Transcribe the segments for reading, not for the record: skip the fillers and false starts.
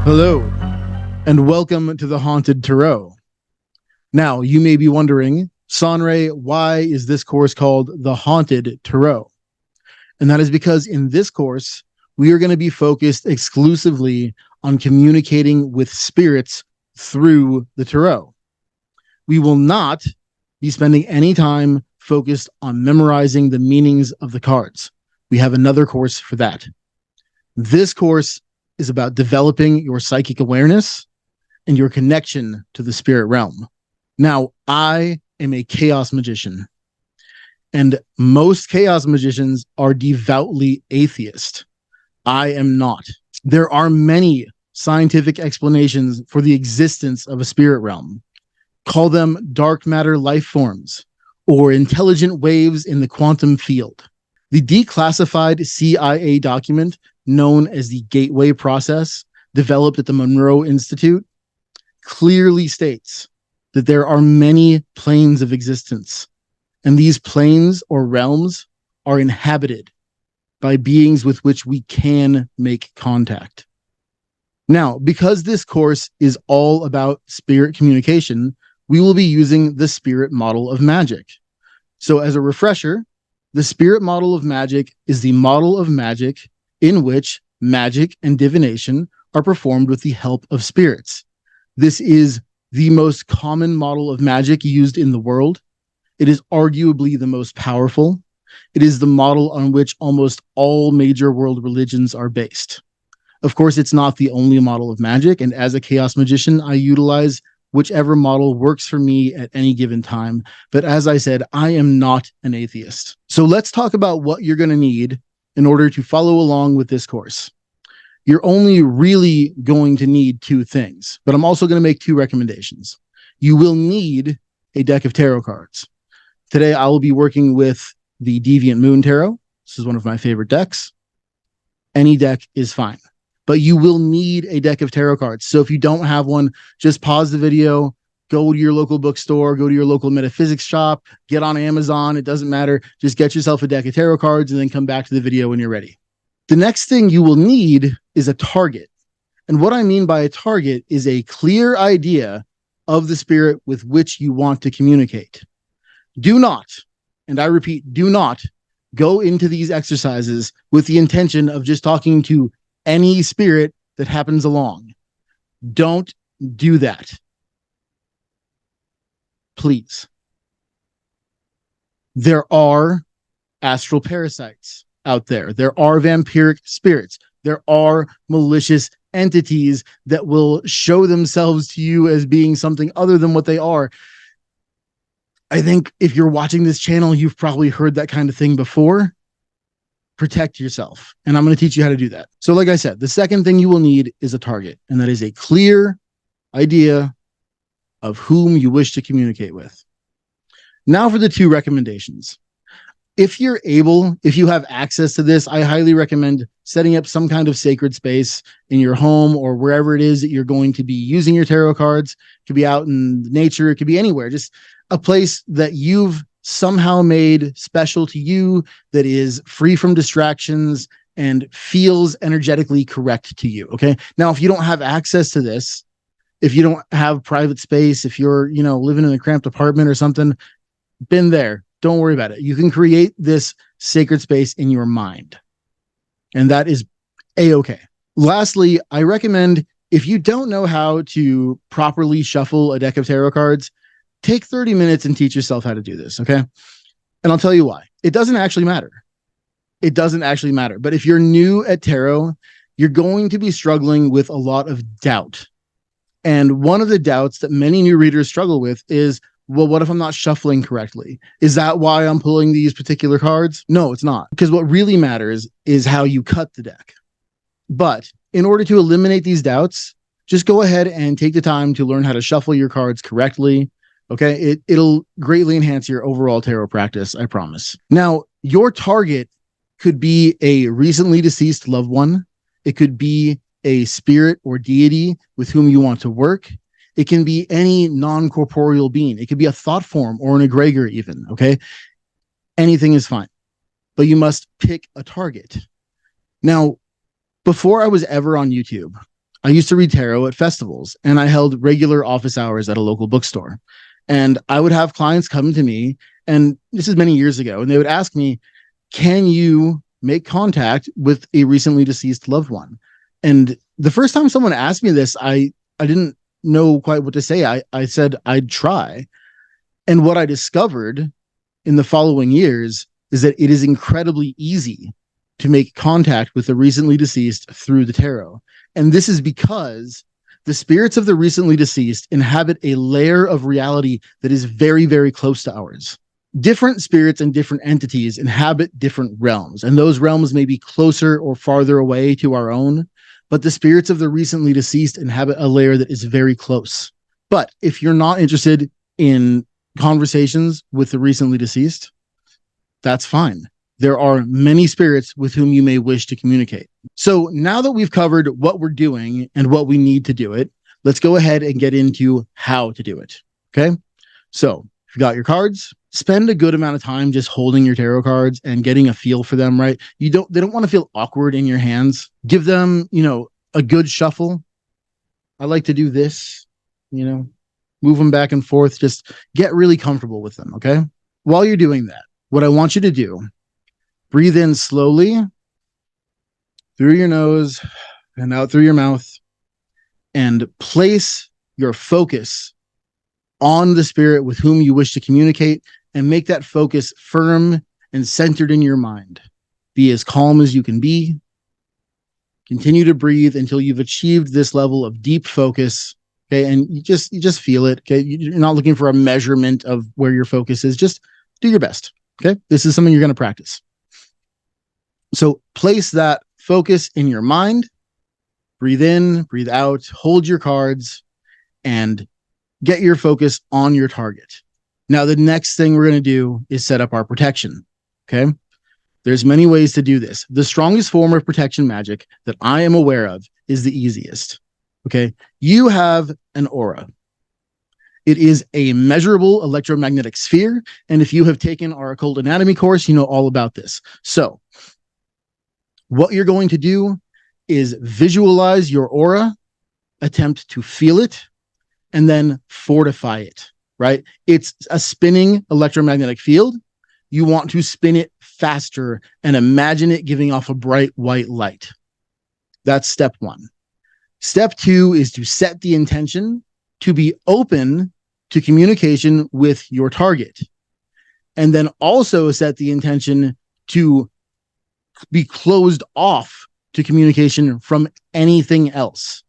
Hello, and welcome to the Haunted Tarot. Now, you may be wondering, Sanre, why is this course called the Haunted Tarot? And that is because in this course, we are going to be focused exclusively on communicating with spirits through the tarot. We will not be spending any time focused on memorizing the meanings of the cards. We have another course for that. This course is about developing your psychic awareness and your connection to the spirit realm. Now, I am a chaos magician, and most chaos magicians are devoutly atheist. I am not. There are many scientific explanations for the existence of a spirit realm. Call them dark matter life forms or intelligent waves in the quantum field. The declassified CIA document known as the Gateway Process, developed at the Monroe Institute, clearly states that there are many planes of existence, and these planes or realms are inhabited by beings with which we can make contact. Now, because this course is all about spirit communication, we will be using the spirit model of magic. So as a refresher, the spirit model of magic is the model of magic in which magic and divination are performed with the help of spirits. This is the most common model of magic used in the world. It is arguably the most powerful. It is the model on which almost all major world religions are based. Of course, it's not the only model of magic, and as a chaos magician, I utilize whichever model works for me at any given time. But as I said, I am not an atheist. So let's talk about what you're going to need in order to follow along with this course. You're only really going to need two things, but I'm also going to make two recommendations. You will need a deck of tarot cards. Today, I will be working with the Deviant Moon Tarot. This is one of my favorite decks. Any deck is fine, but you will need a deck of tarot cards. So if you don't have one, just pause the video, go to your local bookstore, go to your local metaphysics shop, get on Amazon. It doesn't matter. Just get yourself a deck of tarot cards and then come back to the video when you're ready. The next thing you will need is a target. And what I mean by a target is a clear idea of the spirit with which you want to communicate. Do not, and I repeat, do not go into these exercises with the intention of just talking to any spirit that happens along. Don't do that. Please. There are astral parasites out there. There are vampiric spirits. There are malicious entities that will show themselves to you as being something other than what they are. I think if you're watching this channel, you've probably heard that kind of thing before. Protect yourself. And I'm going to teach you how to do that. So like I said, the second thing you will need is a target, and that is a clear idea of whom you wish to communicate with. Now for the two recommendations. If you're able, if you have access to this, I highly recommend setting up some kind of sacred space in your home or wherever it is that you're going to be using your tarot cards. It could be out in nature. It could be anywhere. Just a place that you've somehow made special to you, that is free from distractions and feels energetically correct to you. Okay. Now, if you don't have access to this, if you don't have private space, if you're, living in a cramped apartment or something, been there. Don't worry about it. You can create this sacred space in your mind, and that is a-okay. Lastly, I recommend, if you don't know how to properly shuffle a deck of tarot cards, take 30 minutes and teach yourself how to do this, okay? And I'll tell you why. It doesn't actually matter. It doesn't actually matter. But if you're new at tarot, you're going to be struggling with a lot of doubt. And one of the doubts that many new readers struggle with is, well, what if I'm not shuffling correctly? Is that why I'm pulling these particular cards? No, it's not. Because what really matters is how you cut the deck. But in order to eliminate these doubts, just go ahead and take the time to learn how to shuffle your cards correctly. Okay, it'll greatly enhance your overall tarot practice, I promise. Now, your target could be a recently deceased loved one. It could be a spirit or deity with whom you want to work. It can be any non-corporeal being. It could be a thought form or an egregor even, okay? Anything is fine, but you must pick a target. Now, before I was ever on YouTube, I used to read tarot at festivals, and I held regular office hours at a local bookstore. And I would have clients come to me, and this is many years ago, and they would ask me, can you make contact with a recently deceased loved one? And the first time someone asked me this, I didn't know quite what to say. I said I'd try. And what I discovered in the following years is that it is incredibly easy to make contact with the recently deceased through the tarot. And this is because the spirits of the recently deceased inhabit a layer of reality that is very, very close to ours. Different spirits and different entities inhabit different realms, and those realms may be closer or farther away to our own, but the spirits of the recently deceased inhabit a layer that is very close. But if you're not interested in conversations with the recently deceased, that's fine. There are many spirits with whom you may wish to communicate. So now that we've covered what we're doing and what we need to do it, let's go ahead and get into how to do it. Okay. So if you got your cards, spend a good amount of time just holding your tarot cards and getting a feel for them, right? They don't want to feel awkward in your hands. Give them, a good shuffle. I like to do this, move them back and forth. Just get really comfortable with them. Okay. While you're doing that, what I want you to do, breathe in slowly through your nose and out through your mouth, and place your focus on the spirit with whom you wish to communicate, and make that focus firm and centered in your mind. Be as calm as you can be. Continue to breathe until you've achieved this level of deep focus. Okay. And you just feel it. Okay. You're not looking for a measurement of where your focus is. Just do your best. Okay. This is something you're going to practice. So place that focus in your mind, breathe in, breathe out, hold your cards, and get your focus on your target. Now, the next thing we're going to do is set up our protection. Okay. There's many ways to do this. The strongest form of protection magic that I am aware of is the easiest. Okay. You have an aura. It is a measurable electromagnetic sphere. And if you have taken our occult anatomy course, you know all about this. So what you're going to do is visualize your aura, attempt to feel it, and then fortify it, right? It's a spinning electromagnetic field. You want to spin it faster and imagine it giving off a bright white light. That's step one. Step two is to set the intention to be open to communication with your target. And then also set the intention to be closed off to communication from anything else.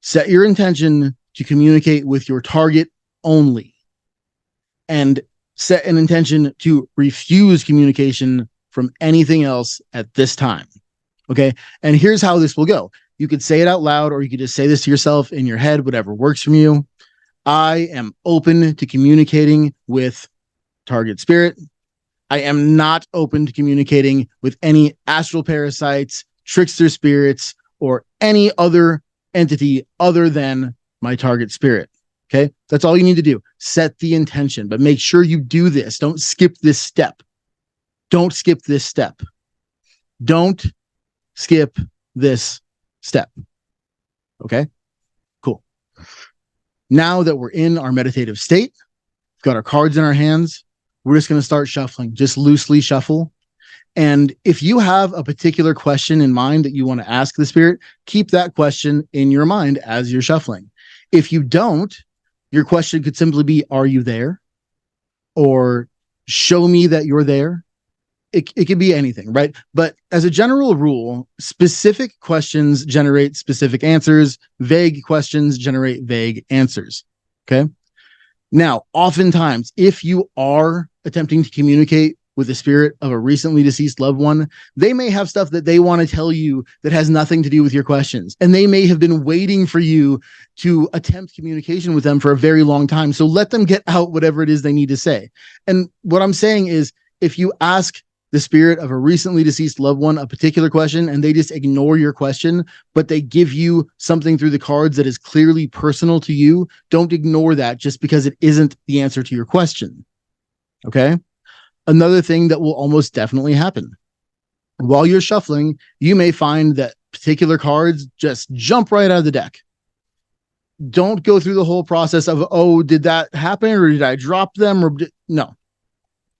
Set your intention to communicate with your target only, and set an intention to refuse communication from anything else at this time. Okay. And here's how this will go. You could say it out loud, or you could just say this to yourself in your head, whatever works for you. I am open to communicating with target spirit. I am not open to communicating with any astral parasites, trickster spirits, or any other entity other than my target spirit. Okay. That's all you need to do. Set the intention, but make sure you do this. Don't skip this step. Don't skip this step. Don't skip this step. Okay. Cool. Now that we're in our meditative state, we've got our cards in our hands, we're just going to start shuffling. Just loosely shuffle. And if you have a particular question in mind that you want to ask the spirit, keep that question in your mind as you're shuffling. If you don't, your question could simply be, are you there? Or show me that you're there. It could be anything, right? But as a general rule, specific questions generate specific answers. Vague questions generate vague answers. Okay. Now, oftentimes, if you are attempting to communicate with the spirit of a recently deceased loved one, they may have stuff that they want to tell you that has nothing to do with your questions. And they may have been waiting for you to attempt communication with them for a very long time. So let them get out whatever it is they need to say. And what I'm saying is, if you ask the spirit of a recently deceased loved one a particular question and they just ignore your question, but they give you something through the cards that is clearly personal to you, don't ignore that just because it isn't the answer to your question. Okay? Another thing that will almost definitely happen. While you're shuffling, you may find that particular cards just jump right out of the deck. Don't go through the whole process of, oh, did that happen or did I drop them? No,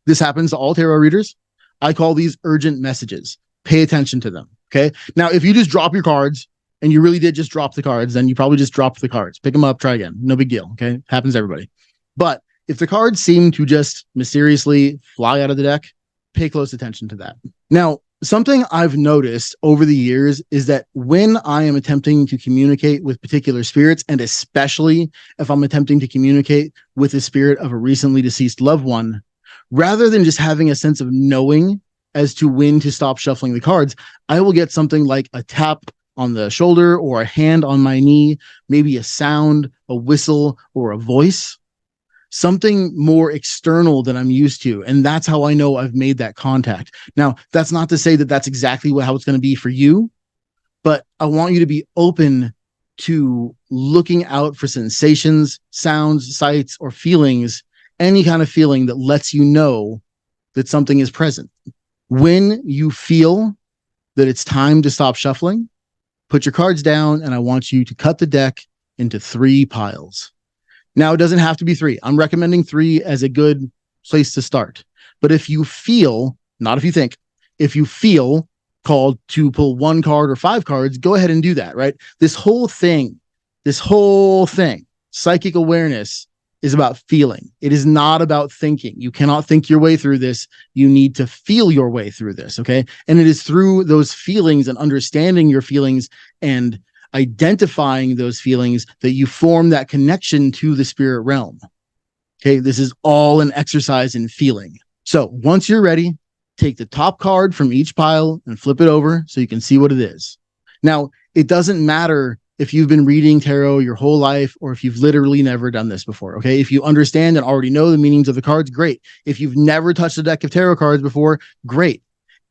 this happens to all tarot readers. I call these urgent messages. Pay attention to them. Okay. Now, if you just drop your cards and you really did just drop the cards, then you probably just dropped the cards. Pick them up, try again. No big deal. Okay. Happens to everybody. But if the cards seem to just mysteriously fly out of the deck, pay close attention to that. Now, something I've noticed over the years is that when I am attempting to communicate with particular spirits, and especially if I'm attempting to communicate with the spirit of a recently deceased loved one, rather than just having a sense of knowing as to when to stop shuffling the cards, I will get something like a tap on the shoulder or a hand on my knee, maybe a sound, a whistle, or a voice. Something more external than I'm used to. And that's how I know I've made that contact. Now, that's not to say that that's exactly how it's going to be for you, but I want you to be open to looking out for sensations, sounds, sights, or feelings, any kind of feeling that lets you know that something is present. When you feel that it's time to stop shuffling, put your cards down, and I want you to cut the deck into 3 piles. Now, it doesn't have to be 3. I'm recommending 3 as a good place to start. But if you feel, not if you think, if you feel called to pull 1 card or 5 cards, go ahead and do that, right? This whole thing, psychic awareness is about feeling. It is not about thinking. You cannot think your way through this. You need to feel your way through this, okay? And it is through those feelings and understanding your feelings and identifying those feelings that you form that connection to the spirit realm. Okay, this is all an exercise in feeling. So once you're ready, take the top card from each pile and flip it over so you can see what it is. Now, it doesn't matter if you've been reading tarot your whole life or if you've literally never done this before. Okay, if you understand and already know the meanings of the cards, great. If you've never touched a deck of tarot cards before, great.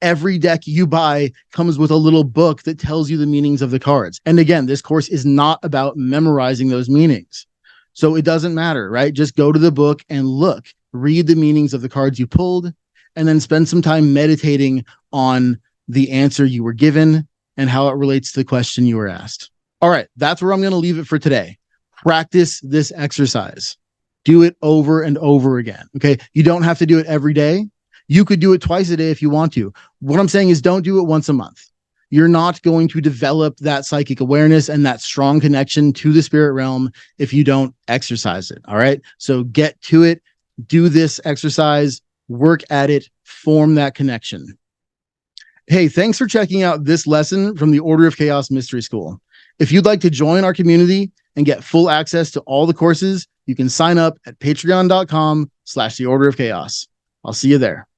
Every deck you buy comes with a little book that tells you the meanings of the cards. And again, this course is not about memorizing those meanings. So it doesn't matter, right? Just go to the book and look, read the meanings of the cards you pulled, and then spend some time meditating on the answer you were given and how it relates to the question you were asked. All right, that's where I'm going to leave it for today. Practice this exercise. Do it over and over again. Okay. You don't have to do it every day. You could do it twice a day if you want to. What I'm saying is don't do it once a month. You're not going to develop that psychic awareness and that strong connection to the spirit realm if you don't exercise it. All right. So get to it, do this exercise, work at it, form that connection. Hey, thanks for checking out this lesson from the Order of Chaos Mystery School. If you'd like to join our community and get full access to all the courses, you can sign up at patreon.com/the Order of Chaos. I'll see you there.